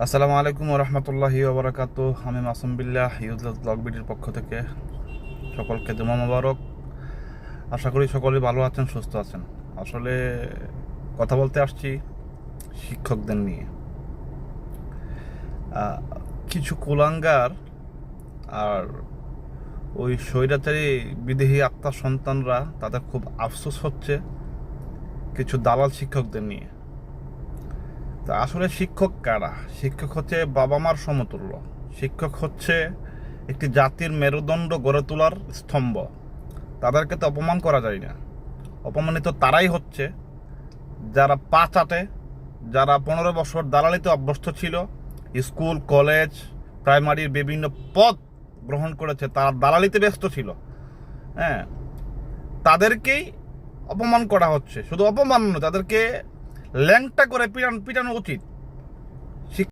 আসসালামু আলাইকুম রহমতুল্লাহি ওবরাকাত। আমি মাসুম বিল্লাহ ইউজলেস ব্লগ বিডির পক্ষ থেকে সকলকে জুমা মোবারক। আশা করি সকলেই ভালো আছেন, সুস্থ আছেন। আসলে কথা বলতে আসছি শিক্ষকদের নিয়ে। কিছু কুলাঙ্গার আর ওই স্বৈরাচারী বিদেহী আত্মার সন্তানরা, তাদের খুব আফসোস হচ্ছে কিছু দালাল শিক্ষকদের নিয়ে। তা আসলে শিক্ষক কারা? শিক্ষক হচ্ছে বাবা মার সমতুল্য। শিক্ষক হচ্ছে একটি জাতির মেরুদণ্ড গড়ে তোলার স্তম্ভ। তাদেরকে তো অপমান করা যায় না। অপমানিত তারাই হচ্ছে যারা পা চাটে, যারা 15 বছর দালালিতে অভ্যস্ত ছিল, স্কুল কলেজ প্রাইমারির বিভিন্ন পদ গ্রহণ করেছে, তারা দালালিতে ব্যস্ত ছিল। হ্যাঁ, তাদেরকেই অপমান করা হচ্ছে। শুধু অপমান নয়, তাদেরকে ল্যাংটা করে পিটানো উচিত।